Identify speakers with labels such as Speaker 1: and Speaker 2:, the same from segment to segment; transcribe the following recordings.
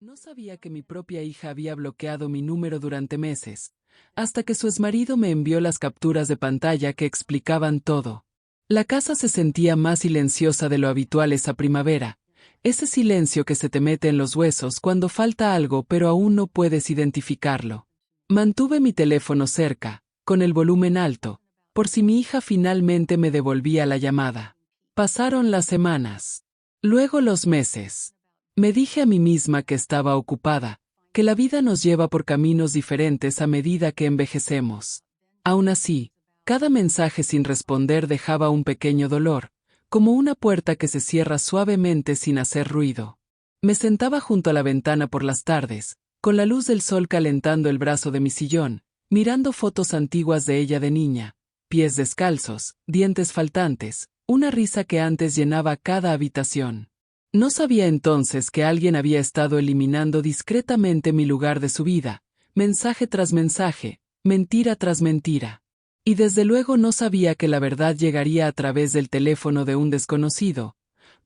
Speaker 1: No sabía que mi propia hija había bloqueado mi número durante meses, hasta que su exmarido me envió las capturas de pantalla que explicaban todo. La casa se sentía más silenciosa de lo habitual esa primavera, ese silencio que se te mete en los huesos cuando falta algo pero aún no puedes identificarlo. Mantuve mi teléfono cerca, con el volumen alto, por si mi hija finalmente me devolvía la llamada. Pasaron las semanas. Luego los meses. Me dije a mí misma que estaba ocupada, que la vida nos lleva por caminos diferentes a medida que envejecemos. Aún así, cada mensaje sin responder dejaba un pequeño dolor, como una puerta que se cierra suavemente sin hacer ruido. Me sentaba junto a la ventana por las tardes, con la luz del sol calentando el brazo de mi sillón, mirando fotos antiguas de ella de niña, pies descalzos, dientes faltantes, una risa que antes llenaba cada habitación. No sabía entonces que alguien había estado eliminando discretamente mi lugar de su vida, mensaje tras mensaje, mentira tras mentira. Y desde luego no sabía que la verdad llegaría a través del teléfono de un desconocido,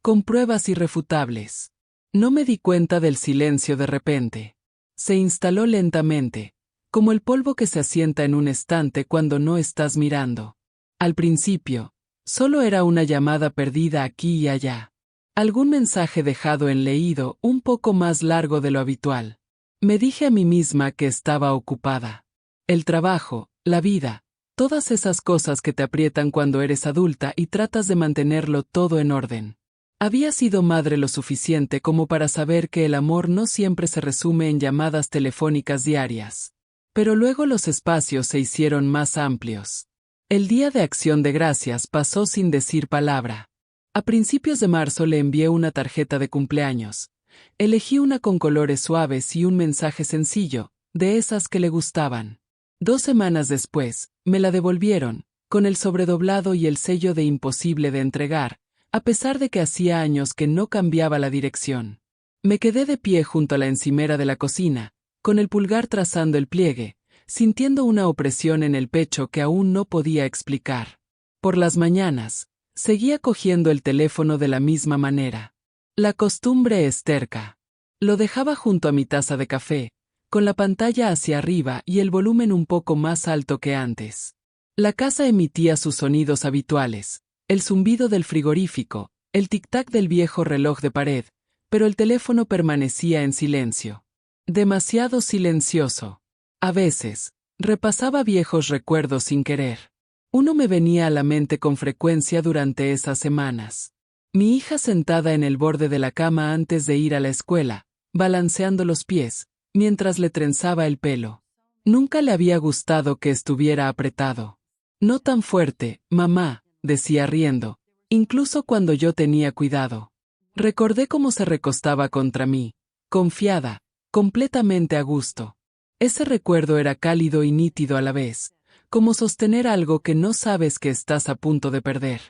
Speaker 1: con pruebas irrefutables. No me di cuenta del silencio de repente. Se instaló lentamente, como el polvo que se asienta en un estante cuando no estás mirando. Al principio, solo era una llamada perdida aquí y allá. Algún mensaje dejado en leído un poco más largo de lo habitual. Me dije a mí misma que estaba ocupada. El trabajo, la vida, todas esas cosas que te aprietan cuando eres adulta y tratas de mantenerlo todo en orden. Había sido madre lo suficiente como para saber que el amor no siempre se resume en llamadas telefónicas diarias. Pero luego los espacios se hicieron más amplios. El Día de Acción de Gracias pasó sin decir palabra. A principios de marzo le envié una tarjeta de cumpleaños. Elegí una con colores suaves y un mensaje sencillo, de esas que le gustaban. 2 semanas después, me la devolvieron, con el sobredoblado y el sello de imposible de entregar, a pesar de que hacía años que no cambiaba la dirección. Me quedé de pie junto a la encimera de la cocina, con el pulgar trazando el pliegue, sintiendo una opresión en el pecho que aún no podía explicar. Por las mañanas, seguía cogiendo el teléfono de la misma manera. La costumbre es terca. Lo dejaba junto a mi taza de café, con la pantalla hacia arriba y el volumen un poco más alto que antes. La casa emitía sus sonidos habituales, el zumbido del frigorífico, el tic-tac del viejo reloj de pared, pero el teléfono permanecía en silencio. Demasiado silencioso. A veces, repasaba viejos recuerdos sin querer. Uno me venía a la mente con frecuencia durante esas semanas. Mi hija sentada en el borde de la cama antes de ir a la escuela, balanceando los pies, mientras le trenzaba el pelo. Nunca le había gustado que estuviera apretado. No tan fuerte, mamá, decía riendo, incluso cuando yo tenía cuidado. Recordé cómo se recostaba contra mí, confiada, completamente a gusto. Ese recuerdo era cálido y nítido a la vez, como sostener algo que no sabes que estás a punto de perder.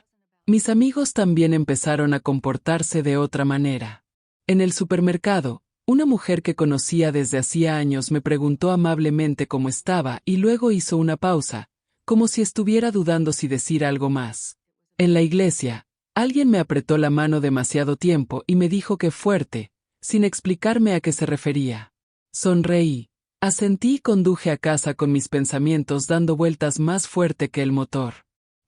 Speaker 1: Mis amigos también empezaron a comportarse de otra manera. En el supermercado, una mujer que conocía desde hacía años me preguntó amablemente cómo estaba y luego hizo una pausa, como si estuviera dudando si decir algo más. En la iglesia, alguien me apretó la mano demasiado tiempo y me dijo que fuerte, sin explicarme a qué se refería. Sonreí. Asentí y conduje a casa con mis pensamientos dando vueltas más fuerte que el motor.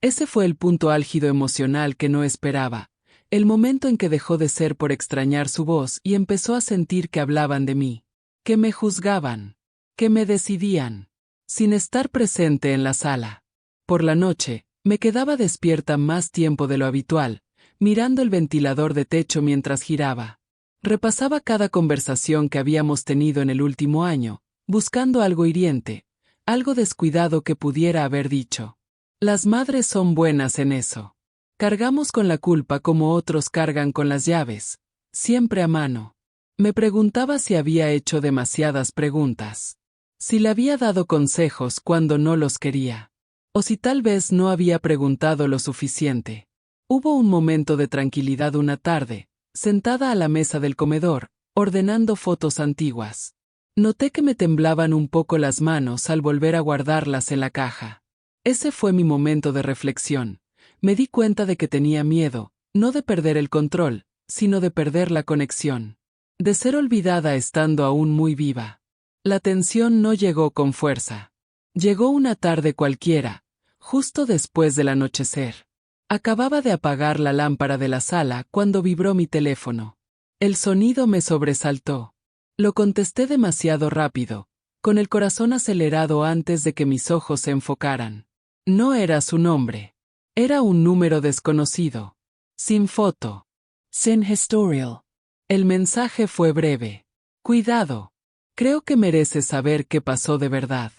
Speaker 1: Ese fue el punto álgido emocional que no esperaba, el momento en que dejó de ser por extrañar su voz y empezó a sentir que hablaban de mí, que me juzgaban, que me decidían, sin estar presente en la sala. Por la noche, me quedaba despierta más tiempo de lo habitual, mirando el ventilador de techo mientras giraba. Repasaba cada conversación que habíamos tenido en el último año, buscando algo hiriente, algo descuidado que pudiera haber dicho. Las madres son buenas en eso. Cargamos con la culpa como otros cargan con las llaves, siempre a mano. Me preguntaba si había hecho demasiadas preguntas. Si le había dado consejos cuando no los quería. O si tal vez no había preguntado lo suficiente. Hubo un momento de tranquilidad una tarde, sentada a la mesa del comedor, ordenando fotos antiguas. Noté que me temblaban un poco las manos al volver a guardarlas en la caja. Ese fue mi momento de reflexión. Me di cuenta de que tenía miedo, no de perder el control, sino de perder la conexión. de ser olvidada estando aún muy viva. La tensión no llegó con fuerza. Llegó una tarde cualquiera, justo después del anochecer. Acababa de apagar la lámpara de la sala cuando vibró mi teléfono. El sonido me sobresaltó. Lo contesté demasiado rápido, con el corazón acelerado antes de que mis ojos se enfocaran. No era su nombre. Era un número desconocido. Sin foto. Sin historial. El mensaje fue breve. Cuidado. Creo que mereces saber qué pasó de verdad.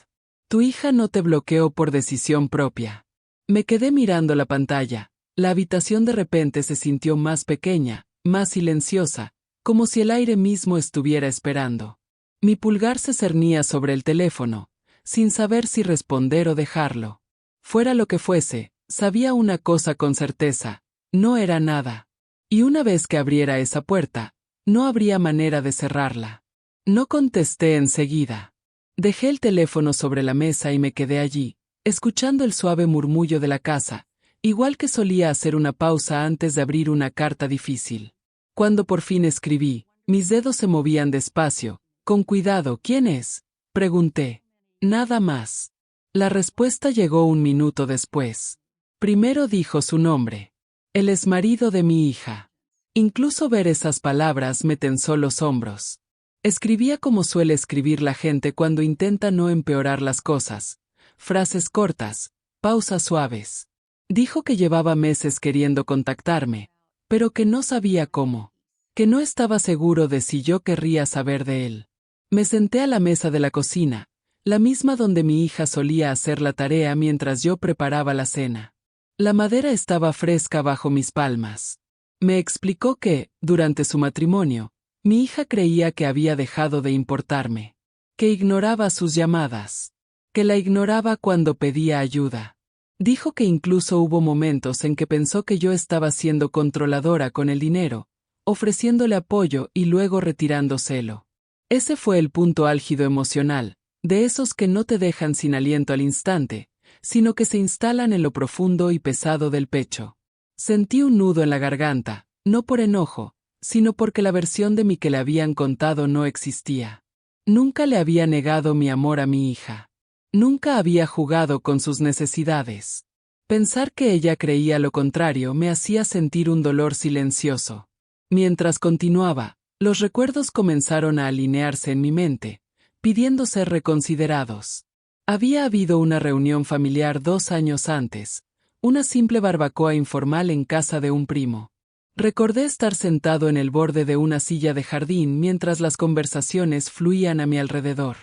Speaker 1: Tu hija no te bloqueó por decisión propia. Me quedé mirando la pantalla. La habitación de repente se sintió más pequeña, más silenciosa, como si el aire mismo estuviera esperando. Mi pulgar se cernía sobre el teléfono, sin saber si responder o dejarlo. Fuera lo que fuese, sabía una cosa con certeza: no era nada. Y una vez que abriera esa puerta, no habría manera de cerrarla. No contesté enseguida. Dejé el teléfono sobre la mesa y me quedé allí, escuchando el suave murmullo de la casa, igual que solía hacer una pausa antes de abrir una carta difícil. Cuando por fin escribí, mis dedos se movían despacio. Con cuidado. ¿Quién es?, pregunté. Nada más. La respuesta llegó un minuto después. Primero dijo su nombre. El exmarido de mi hija. Incluso ver esas palabras me tensó los hombros. Escribía como suele escribir la gente cuando intenta no empeorar las cosas. Frases cortas, pausas suaves. Dijo que llevaba meses queriendo contactarme, pero que no sabía cómo. Que no estaba seguro de si yo querría saber de él. Me senté a la mesa de la cocina, la misma donde mi hija solía hacer la tarea mientras yo preparaba la cena. La madera estaba fresca bajo mis palmas. Me explicó que, durante su matrimonio, mi hija creía que había dejado de importarme, que ignoraba sus llamadas, que la ignoraba cuando pedía ayuda. Dijo que incluso hubo momentos en que pensó que yo estaba siendo controladora con el dinero, ofreciéndole apoyo y luego retirándoselo. Ese fue el punto álgido emocional, de esos que no te dejan sin aliento al instante, sino que se instalan en lo profundo y pesado del pecho. Sentí un nudo en la garganta, no por enojo, sino porque la versión de mí que le habían contado no existía. Nunca le había negado mi amor a mi hija. Nunca había jugado con sus necesidades. Pensar que ella creía lo contrario me hacía sentir un dolor silencioso. Mientras continuaba, los recuerdos comenzaron a alinearse en mi mente, pidiendo ser reconsiderados. Había habido una reunión familiar 2 años antes, una simple barbacoa informal en casa de un primo. Recordé estar sentado en el borde de una silla de jardín mientras las conversaciones fluían a mi alrededor.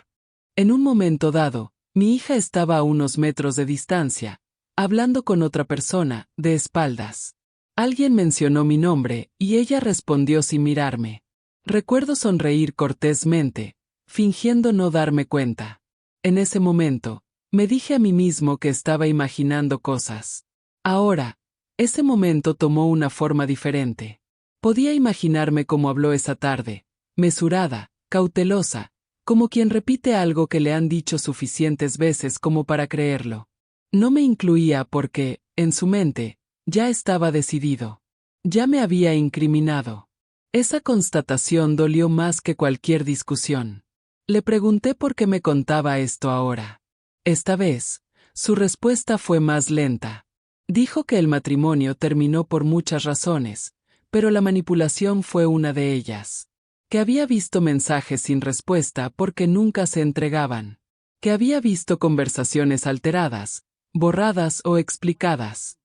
Speaker 1: En un momento dado, mi hija estaba a unos metros de distancia, hablando con otra persona, de espaldas. Alguien mencionó mi nombre, y ella respondió sin mirarme. Recuerdo sonreír cortésmente, fingiendo no darme cuenta. En ese momento, me dije a mí mismo que estaba imaginando cosas. Ahora, ese momento tomó una forma diferente. Podía imaginarme cómo habló esa tarde, mesurada, cautelosa, como quien repite algo que le han dicho suficientes veces como para creerlo. No me incluía porque, en su mente, ya estaba decidido. Ya me había incriminado. Esa constatación dolió más que cualquier discusión. Le pregunté por qué me contaba esto ahora. Esta vez, su respuesta fue más lenta. Dijo que el matrimonio terminó por muchas razones, pero la manipulación fue una de ellas. Que había visto mensajes sin respuesta porque nunca se entregaban. Que había visto conversaciones alteradas, borradas o explicadas.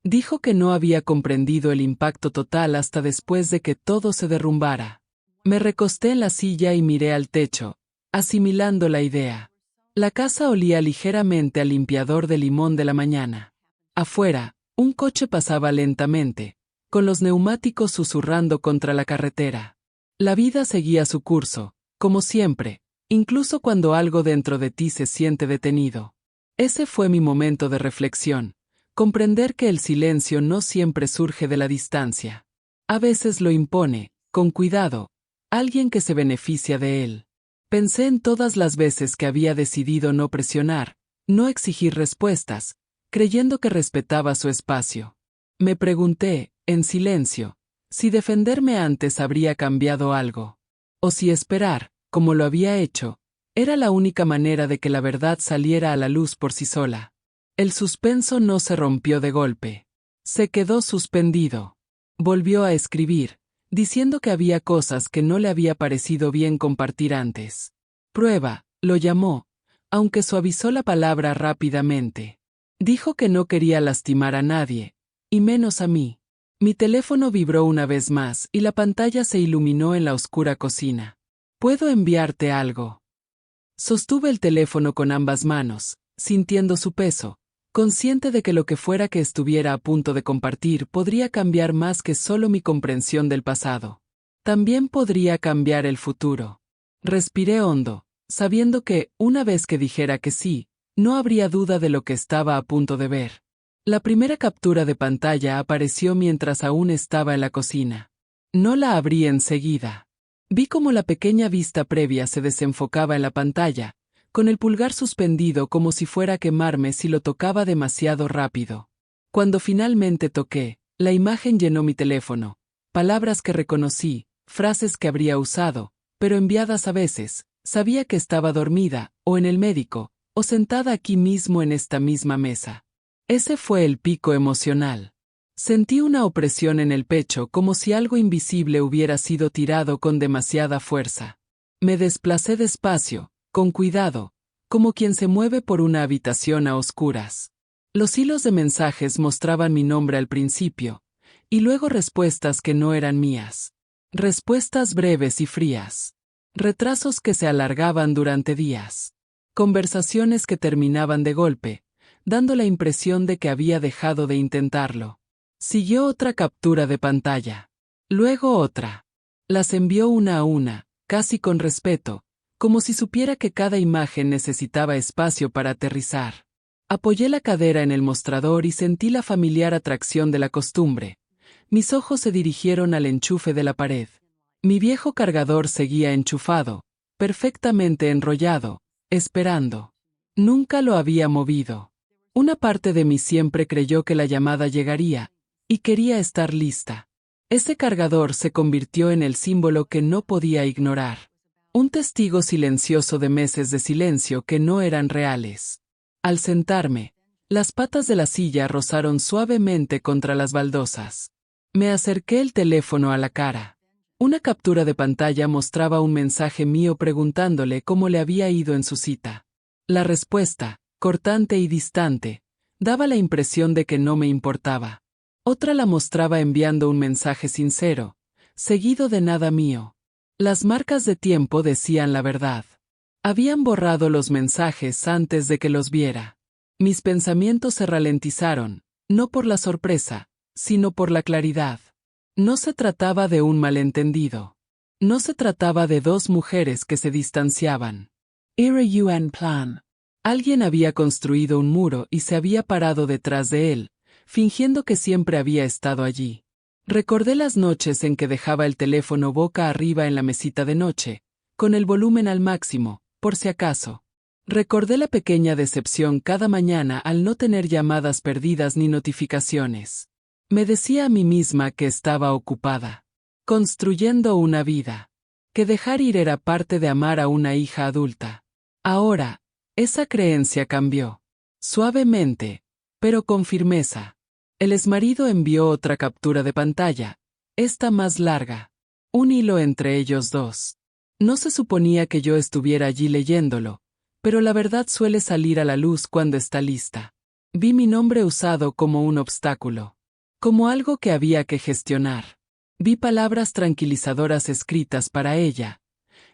Speaker 1: Dijo que no había comprendido el impacto total hasta después de que todo se derrumbara. Me recosté en la silla y miré al techo, asimilando la idea. La casa olía ligeramente al limpiador de limón de la mañana. Afuera, un coche pasaba lentamente, con los neumáticos susurrando contra la carretera. La vida seguía su curso, como siempre, incluso cuando algo dentro de ti se siente detenido. Ese fue mi momento de reflexión. Comprender que el silencio no siempre surge de la distancia. A veces lo impone, con cuidado, alguien que se beneficia de él. Pensé en todas las veces que había decidido no presionar, no exigir respuestas, creyendo que respetaba su espacio. Me pregunté, en silencio, si defenderme antes habría cambiado algo. O si esperar, como lo había hecho, era la única manera de que la verdad saliera a la luz por sí sola. El suspenso no se rompió de golpe. Se quedó suspendido. Volvió a escribir, diciendo que había cosas que no le había parecido bien compartir antes. Prueba, lo llamó, aunque suavizó la palabra rápidamente. Dijo que no quería lastimar a nadie, y menos a mí. Mi teléfono vibró una vez más y la pantalla se iluminó en la oscura cocina. ¿Puedo enviarte algo? Sostuve el teléfono con ambas manos, sintiendo su peso, consciente de que lo que fuera que estuviera a punto de compartir podría cambiar más que solo mi comprensión del pasado. También podría cambiar el futuro. Respiré hondo, sabiendo que, una vez que dijera que sí, no habría duda de lo que estaba a punto de ver. La primera captura de pantalla apareció mientras aún estaba en la cocina. No la abrí enseguida. Vi cómo la pequeña vista previa se desenfocaba en la pantalla, con el pulgar suspendido como si fuera a quemarme si lo tocaba demasiado rápido. Cuando finalmente toqué, la imagen llenó mi teléfono. Palabras que reconocí, frases que habría usado, pero enviadas a veces. Sabía que estaba dormida, o en el médico, o sentada aquí mismo en esta misma mesa. Ese fue el pico emocional. Sentí una opresión en el pecho como si algo invisible hubiera sido tirado con demasiada fuerza. Me desplacé despacio, con cuidado, como quien se mueve por una habitación a oscuras. Los hilos de mensajes mostraban mi nombre al principio, y luego respuestas que no eran mías. Respuestas breves y frías. Retrasos que se alargaban durante días. Conversaciones que terminaban de golpe, dando la impresión de que había dejado de intentarlo. Siguió otra captura de pantalla. Luego otra. Las envió una a una, casi con respeto, como si supiera que cada imagen necesitaba espacio para aterrizar. Apoyé la cadera en el mostrador y sentí la familiar atracción de la costumbre. Mis ojos se dirigieron al enchufe de la pared. Mi viejo cargador seguía enchufado, perfectamente enrollado, esperando. Nunca lo había movido. Una parte de mí siempre creyó que la llamada llegaría, y quería estar lista. Ese cargador se convirtió en el símbolo que no podía ignorar. Un testigo silencioso de meses de silencio que no eran reales. Al sentarme, las patas de la silla rozaron suavemente contra las baldosas. Me acerqué el teléfono a la cara. Una captura de pantalla mostraba un mensaje mío preguntándole cómo le había ido en su cita. La respuesta, cortante y distante, daba la impresión de que no me importaba. Otra la mostraba enviando un mensaje sincero, seguido de nada mío. Las marcas de tiempo decían la verdad. Habían borrado los mensajes antes de que los viera. Mis pensamientos se ralentizaron, no por la sorpresa, sino por la claridad. No se trataba de un malentendido. No se trataba de dos mujeres que se distanciaban. Era un plan. Alguien había construido un muro y se había parado detrás de él, fingiendo que siempre había estado allí. Recordé las noches en que dejaba el teléfono boca arriba en la mesita de noche, con el volumen al máximo, por si acaso. Recordé la pequeña decepción cada mañana al no tener llamadas perdidas ni notificaciones. Me decía a mí misma que estaba ocupada, construyendo una vida, que dejar ir era parte de amar a una hija adulta. Ahora, esa creencia cambió. Suavemente, pero con firmeza. El exmarido envió otra captura de pantalla, esta más larga. Un hilo entre ellos dos. No se suponía que yo estuviera allí leyéndolo, pero la verdad suele salir a la luz cuando está lista. Vi mi nombre usado como un obstáculo, como algo que había que gestionar. Vi palabras tranquilizadoras escritas para ella.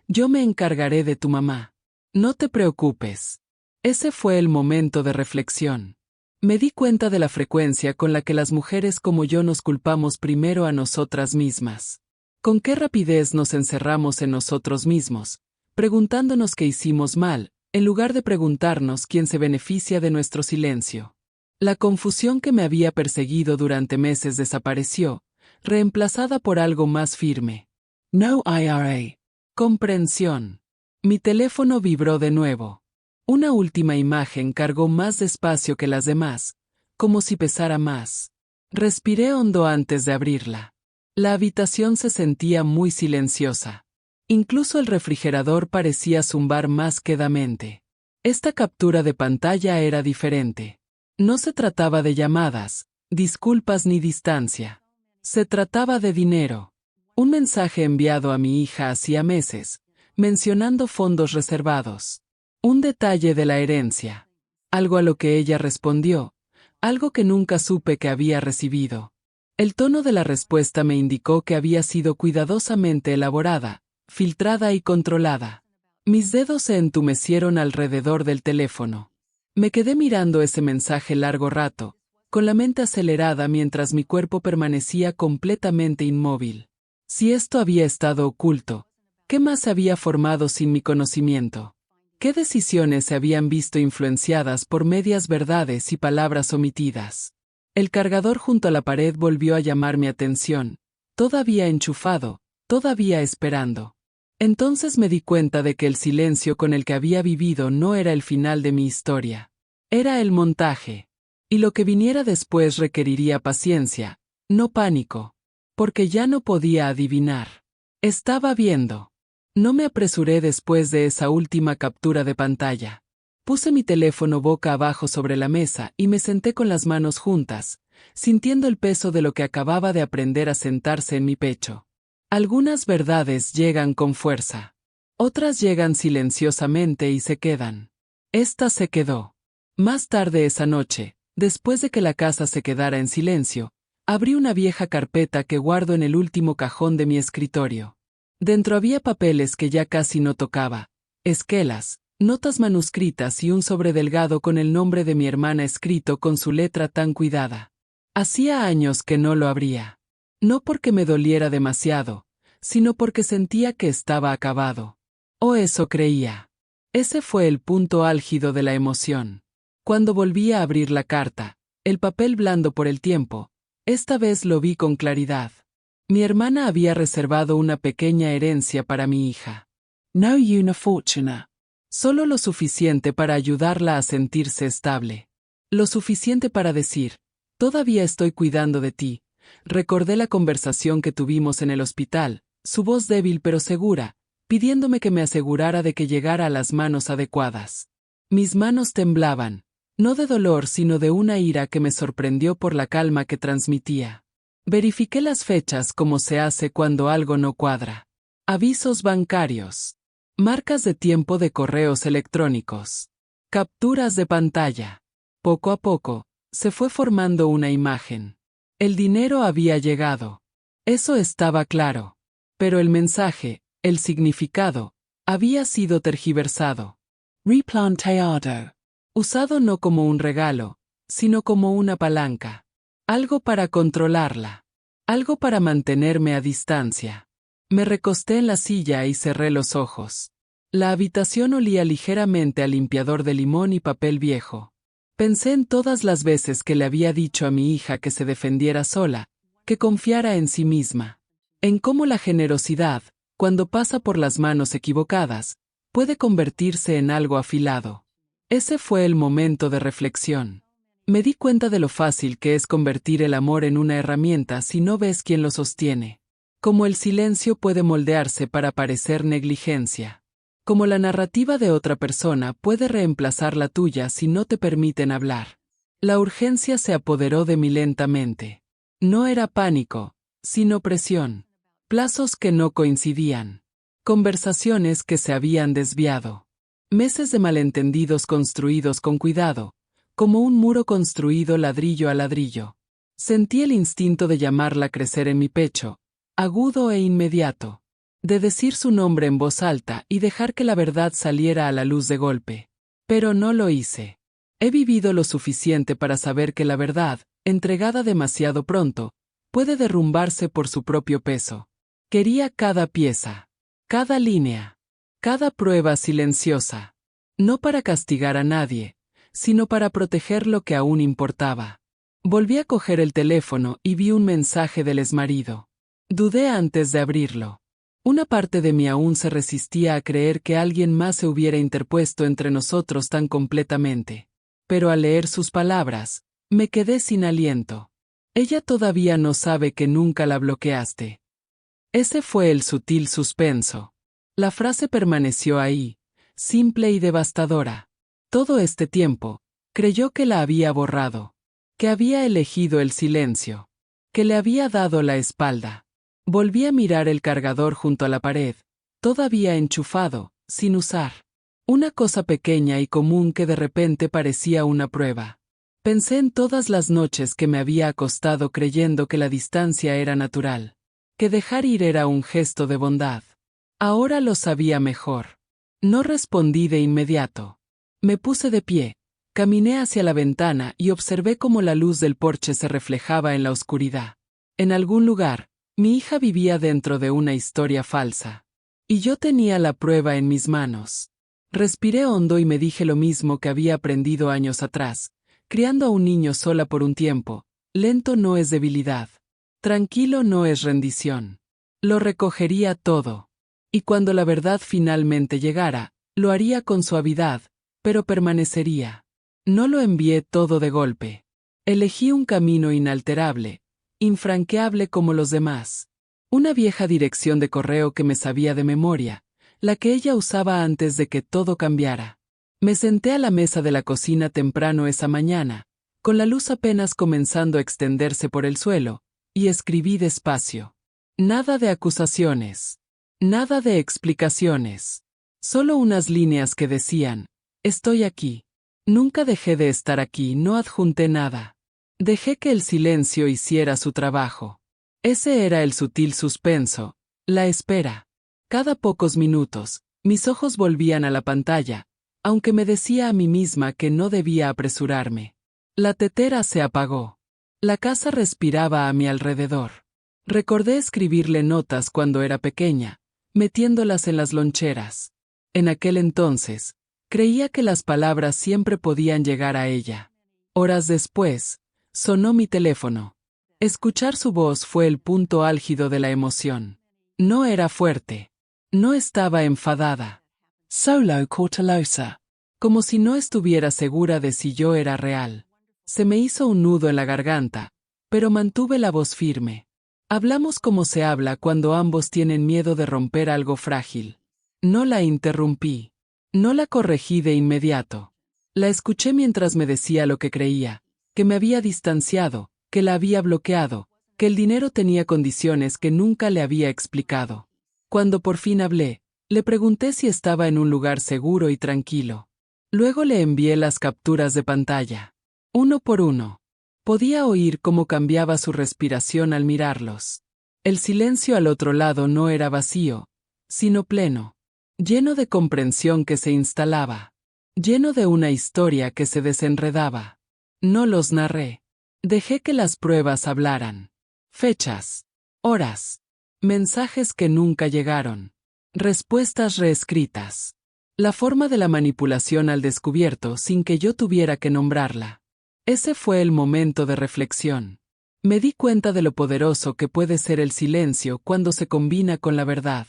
Speaker 1: Yo me encargaré de tu mamá. No te preocupes. Ese fue el momento de reflexión. Me di cuenta de la frecuencia con la que las mujeres como yo nos culpamos primero a nosotras mismas. Con qué rapidez nos encerramos en nosotros mismos, preguntándonos qué hicimos mal, en lugar de preguntarnos quién se beneficia de nuestro silencio. La confusión que me había perseguido durante meses desapareció, reemplazada por algo más firme. No IRA. Comprensión. Mi teléfono vibró de nuevo. Una última imagen cargó más despacio que las demás, como si pesara más. Respiré hondo antes de abrirla. La habitación se sentía muy silenciosa. Incluso el refrigerador parecía zumbar más quedamente. Esta captura de pantalla era diferente. No se trataba de llamadas, disculpas ni distancia. Se trataba de dinero. Un mensaje enviado a mi hija hacía meses, mencionando fondos reservados. Un detalle de la herencia. Algo a lo que ella respondió, algo que nunca supe que había recibido. El tono de la respuesta me indicó que había sido cuidadosamente elaborada, filtrada y controlada. Mis dedos se entumecieron alrededor del teléfono. Me quedé mirando ese mensaje largo rato, con la mente acelerada mientras mi cuerpo permanecía completamente inmóvil. Si esto había estado oculto, ¿qué más se había formado sin mi conocimiento? ¿Qué decisiones se habían visto influenciadas por medias verdades y palabras omitidas? El cargador junto a la pared volvió a llamar mi atención, todavía enchufado, todavía esperando. Entonces me di cuenta de que el silencio con el que había vivido no era el final de mi historia. Era el montaje. Y lo que viniera después requeriría paciencia, no pánico. Porque ya no podía adivinar. Estaba viendo. No me apresuré después de esa última captura de pantalla. Puse mi teléfono boca abajo sobre la mesa y me senté con las manos juntas, sintiendo el peso de lo que acababa de aprender a sentarse en mi pecho. Algunas verdades llegan con fuerza. Otras llegan silenciosamente y se quedan. Esta se quedó. Más tarde esa noche, después de que la casa se quedara en silencio, abrí una vieja carpeta que guardo en el último cajón de mi escritorio. Dentro había papeles que ya casi no tocaba, esquelas, notas manuscritas y un sobre delgado con el nombre de mi hermana escrito con su letra tan cuidada. Hacía años que no lo abría. No porque me doliera demasiado, sino porque sentía que estaba acabado. O eso creía. Ese fue el punto álgido de la emoción. Cuando volví a abrir la carta, el papel blando por el tiempo, esta vez lo vi con claridad. Mi hermana había reservado una pequeña herencia para mi hija. No una fortuna. Solo lo suficiente para ayudarla a sentirse estable. Lo suficiente para decir, todavía estoy cuidando de ti. Recordé la conversación que tuvimos en el hospital, su voz débil pero segura, pidiéndome que me asegurara de que llegara a las manos adecuadas. Mis manos temblaban, no de dolor sino de una ira que me sorprendió por la calma que transmitía. Verifiqué las fechas como se hace cuando algo no cuadra. Avisos bancarios. Marcas de tiempo de correos electrónicos. Capturas de pantalla. Poco a poco, se fue formando una imagen. El dinero había llegado. Eso estaba claro. Pero el mensaje, el significado, había sido tergiversado. Replanteado. Usado no como un regalo, sino como una palanca. Algo para controlarla. Algo para mantenerme a distancia. Me recosté en la silla y cerré los ojos. La habitación olía ligeramente a limpiador de limón y papel viejo. Pensé en todas las veces que le había dicho a mi hija que se defendiera sola, que confiara en sí misma. En cómo la generosidad, cuando pasa por las manos equivocadas, puede convertirse en algo afilado. Ese fue el momento de reflexión. Me di cuenta de lo fácil que es convertir el amor en una herramienta si no ves quién lo sostiene. Como el silencio puede moldearse para parecer negligencia. Como la narrativa de otra persona puede reemplazar la tuya si no te permiten hablar. La urgencia se apoderó de mí lentamente. No era pánico, sino presión. Plazos que no coincidían. Conversaciones que se habían desviado. Meses de malentendidos construidos con cuidado, como un muro construido ladrillo a ladrillo. Sentí el instinto de llamarla a crecer en mi pecho, agudo e inmediato. De decir su nombre en voz alta y dejar que la verdad saliera a la luz de golpe. Pero no lo hice. He vivido lo suficiente para saber que la verdad, entregada demasiado pronto, puede derrumbarse por su propio peso. Quería cada pieza, cada línea, cada prueba silenciosa. No para castigar a nadie, sino para proteger lo que aún importaba. Volví a coger el teléfono y vi un mensaje del exmarido. Dudé antes de abrirlo. Una parte de mí aún se resistía a creer que alguien más se hubiera interpuesto entre nosotros tan completamente. Pero al leer sus palabras, me quedé sin aliento. Ella todavía no sabe que nunca la bloqueaste. Ese fue el sutil suspenso. La frase permaneció ahí, simple y devastadora. Todo este tiempo, creyó que la había borrado, que había elegido el silencio, que le había dado la espalda. Volví a mirar el cargador junto a la pared, todavía enchufado, sin usar. Una cosa pequeña y común que de repente parecía una prueba. Pensé en todas las noches que me había acostado creyendo que la distancia era natural, que dejar ir era un gesto de bondad. Ahora lo sabía mejor. No respondí de inmediato. Me puse de pie, caminé hacia la ventana y observé cómo la luz del porche se reflejaba en la oscuridad. En algún lugar, mi hija vivía dentro de una historia falsa. Y yo tenía la prueba en mis manos. Respiré hondo y me dije lo mismo que había aprendido años atrás. Criando a un niño sola por un tiempo, lento no es debilidad. Tranquilo no es rendición. Lo recogería todo. Y cuando la verdad finalmente llegara, lo haría con suavidad, pero permanecería. No lo envié todo de golpe. Elegí un camino inalterable, infranqueable como los demás. Una vieja dirección de correo que me sabía de memoria, la que ella usaba antes de que todo cambiara. Me senté a la mesa de la cocina temprano esa mañana, con la luz apenas comenzando a extenderse por el suelo, y escribí despacio. Nada de acusaciones. Nada de explicaciones. Solo unas líneas que decían, estoy aquí. Nunca dejé de estar aquí, no adjunté nada. Dejé que el silencio hiciera su trabajo. Ese era el sutil suspenso, la espera. Cada pocos minutos, mis ojos volvían a la pantalla, aunque me decía a mí misma que no debía apresurarme. La tetera se apagó. La casa respiraba a mi alrededor. Recordé escribirle notas cuando era pequeña, metiéndolas en las loncheras. En aquel entonces, creía que las palabras siempre podían llegar a ella. Horas después, sonó mi teléfono. Escuchar su voz fue el punto álgido de la emoción. No era fuerte. No estaba enfadada. Solo cautelosa. Como si no estuviera segura de si yo era real. Se me hizo un nudo en la garganta, pero mantuve la voz firme. Hablamos como se habla cuando ambos tienen miedo de romper algo frágil. No la interrumpí. No la corregí de inmediato. La escuché mientras me decía lo que creía, que me había distanciado, que la había bloqueado, que el dinero tenía condiciones que nunca le había explicado. Cuando por fin hablé, le pregunté si estaba en un lugar seguro y tranquilo. Luego le envié las capturas de pantalla. Uno por uno. Podía oír cómo cambiaba su respiración al mirarlos. El silencio al otro lado no era vacío, sino pleno, lleno de comprensión que se instalaba, lleno de una historia que se desenredaba. No los narré. Dejé que las pruebas hablaran. Fechas, horas, mensajes que nunca llegaron, respuestas reescritas. La forma de la manipulación al descubierto sin que yo tuviera que nombrarla. Ese fue el momento de reflexión. Me di cuenta de lo poderoso que puede ser el silencio cuando se combina con la verdad.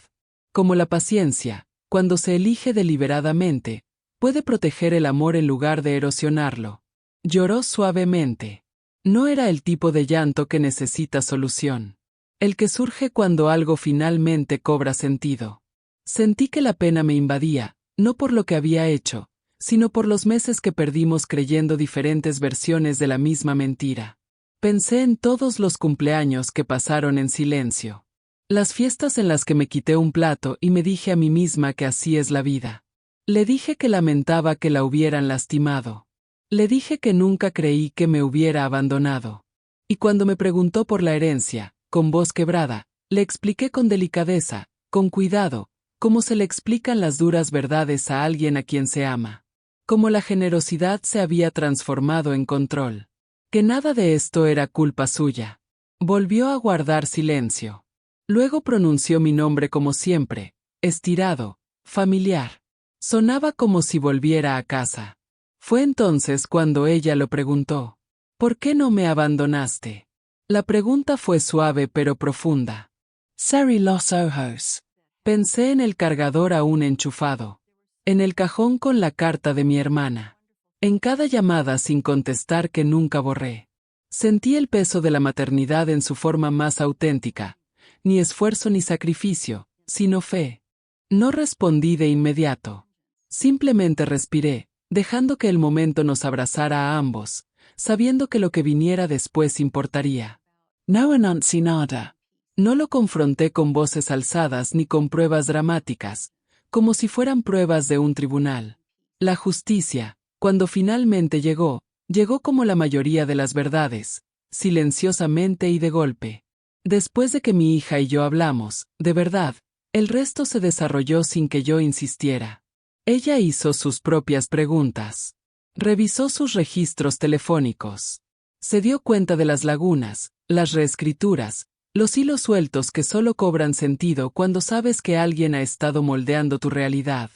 Speaker 1: Como la paciencia, cuando se elige deliberadamente, puede proteger el amor en lugar de erosionarlo. Lloró suavemente. No era el tipo de llanto que necesita solución. El que surge cuando algo finalmente cobra sentido. Sentí que la pena me invadía, no por lo que había hecho, sino por los meses que perdimos creyendo diferentes versiones de la misma mentira. Pensé en todos los cumpleaños que pasaron en silencio. Las fiestas en las que me quité un plato y me dije a mí misma que así es la vida. Le dije que lamentaba que la hubieran lastimado. Le dije que nunca creí que me hubiera abandonado. Y cuando me preguntó por la herencia, con voz quebrada, le expliqué con delicadeza, con cuidado, cómo se le explican las duras verdades a alguien a quien se ama. Cómo la generosidad se había transformado en control. Que nada de esto era culpa suya. Volvió a guardar silencio. Luego pronunció mi nombre como siempre, estirado, familiar. Sonaba como si volviera a casa. Fue entonces cuando ella lo preguntó. ¿Por qué no me abandonaste? La pregunta fue suave pero profunda. Cerré los ojos. Pensé en el cargador aún enchufado. En el cajón con la carta de mi hermana. En cada llamada sin contestar que nunca borré. Sentí el peso de la maternidad en su forma más auténtica. Ni esfuerzo ni sacrificio, sino fe. No respondí de inmediato. Simplemente respiré, dejando que el momento nos abrazara a ambos, sabiendo que lo que viniera después importaría. No anuncié nada. No lo confronté con voces alzadas ni con pruebas dramáticas, como si fueran pruebas de un tribunal. La justicia, cuando finalmente llegó, llegó como la mayoría de las verdades, silenciosamente y de golpe. Después de que mi hija y yo hablamos, de verdad, el resto se desarrolló sin que yo insistiera. Ella hizo sus propias preguntas. Revisó sus registros telefónicos. Se dio cuenta de las lagunas, las reescrituras, los hilos sueltos que solo cobran sentido cuando sabes que alguien ha estado moldeando tu realidad.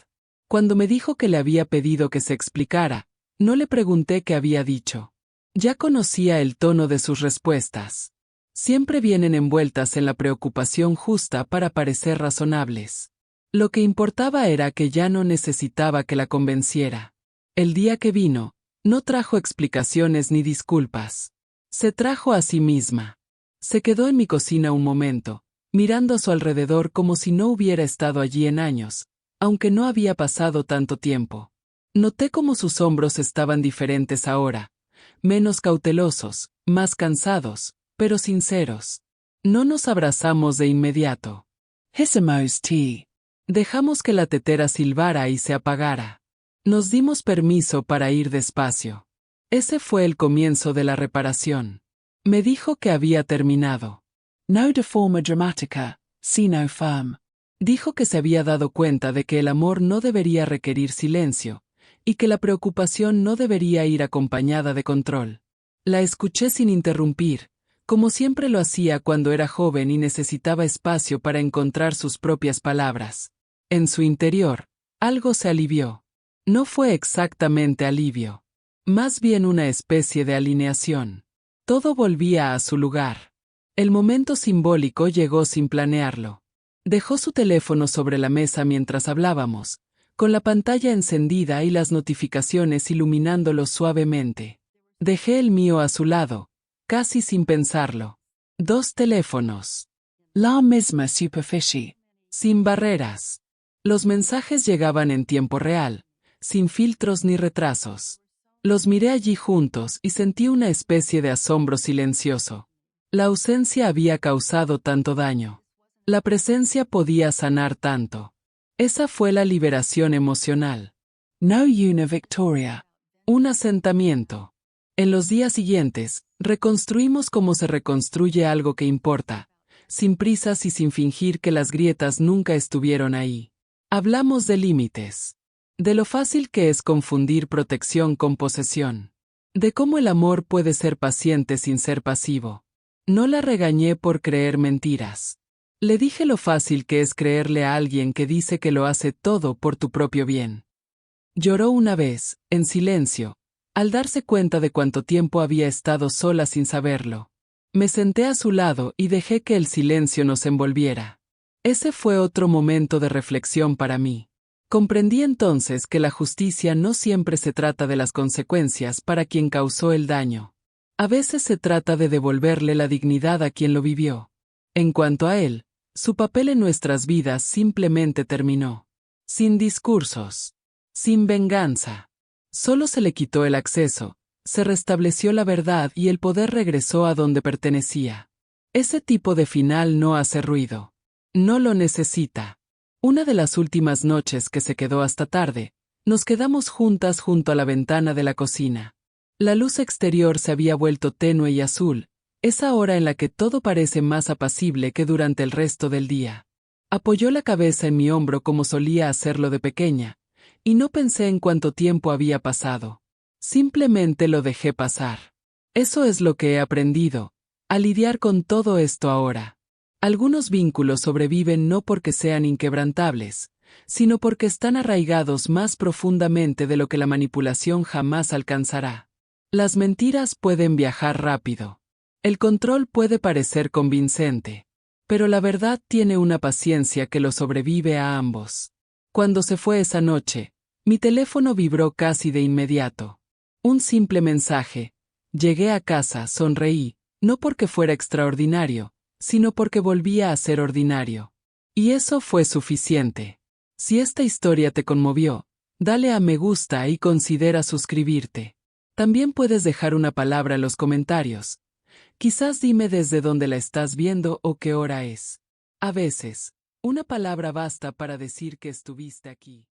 Speaker 1: Cuando me dijo que le había pedido que se explicara, no le pregunté qué había dicho. Ya conocía el tono de sus respuestas. Siempre vienen envueltas en la preocupación justa para parecer razonables. Lo que importaba era que ya no necesitaba que la convenciera. El día que vino, no trajo explicaciones ni disculpas. Se trajo a sí misma. Se quedó en mi cocina un momento, mirando a su alrededor como si no hubiera estado allí en años, aunque no había pasado tanto tiempo. Noté cómo sus hombros estaban diferentes ahora, menos cautelosos, más cansados, pero sinceros. No nos abrazamos de inmediato. Hicimos té. Dejamos que la tetera silbara y se apagara. Nos dimos permiso para ir despacio. Ese fue el comienzo de la reparación. Me dijo que había terminado. No de forma dramática, sino firme. Dijo que se había dado cuenta de que el amor no debería requerir silencio, y que la preocupación no debería ir acompañada de control. La escuché sin interrumpir, como siempre lo hacía cuando era joven y necesitaba espacio para encontrar sus propias palabras. En su interior, algo se alivió. No fue exactamente alivio. Más bien una especie de alineación. Todo volvía a su lugar. El momento simbólico llegó sin planearlo. Dejó su teléfono sobre la mesa mientras hablábamos, con la pantalla encendida y las notificaciones iluminándolo suavemente. Dejé el mío a su lado, casi sin pensarlo. 2 teléfonos. La misma superficie. Sin barreras. Los mensajes llegaban en tiempo real, sin filtros ni retrasos. Los miré allí juntos y sentí una especie de asombro silencioso. La ausencia había causado tanto daño. La presencia podía sanar tanto. Esa fue la liberación emocional. No una victoria. Un asentamiento. En los días siguientes, reconstruimos como se reconstruye algo que importa, sin prisas y sin fingir que las grietas nunca estuvieron ahí. Hablamos de límites. De lo fácil que es confundir protección con posesión. De cómo el amor puede ser paciente sin ser pasivo. No la regañé por creer mentiras. Le dije lo fácil que es creerle a alguien que dice que lo hace todo por tu propio bien. Lloró una vez, en silencio, al darse cuenta de cuánto tiempo había estado sola sin saberlo. Me senté a su lado y dejé que el silencio nos envolviera. Ese fue otro momento de reflexión para mí. Comprendí entonces que la justicia no siempre se trata de las consecuencias para quien causó el daño. A veces se trata de devolverle la dignidad a quien lo vivió. En cuanto a él, su papel en nuestras vidas simplemente terminó. Sin discursos. Sin venganza. Solo se le quitó el acceso, se restableció la verdad y el poder regresó a donde pertenecía. Ese tipo de final no hace ruido. No lo necesita. Una de las últimas noches que se quedó hasta tarde, nos quedamos juntas junto a la ventana de la cocina. La luz exterior se había vuelto tenue y azul, esa hora en la que todo parece más apacible que durante el resto del día. Apoyó la cabeza en mi hombro como solía hacerlo de pequeña, y no pensé en cuánto tiempo había pasado. Simplemente lo dejé pasar. Eso es lo que he aprendido, a lidiar con todo esto ahora. Algunos vínculos sobreviven no porque sean inquebrantables, sino porque están arraigados más profundamente de lo que la manipulación jamás alcanzará. Las mentiras pueden viajar rápido. El control puede parecer convincente, pero la verdad tiene una paciencia que lo sobrevive a ambos. Cuando se fue esa noche, mi teléfono vibró casi de inmediato. Un simple mensaje. Llegué a casa, sonreí, no porque fuera extraordinario, sino porque volvía a ser ordinario. Y eso fue suficiente. Si esta historia te conmovió, dale a me gusta y considera suscribirte. También puedes dejar una palabra en los comentarios. Quizás dime desde dónde la estás viendo o qué hora es. A veces, una palabra basta para decir que estuviste aquí.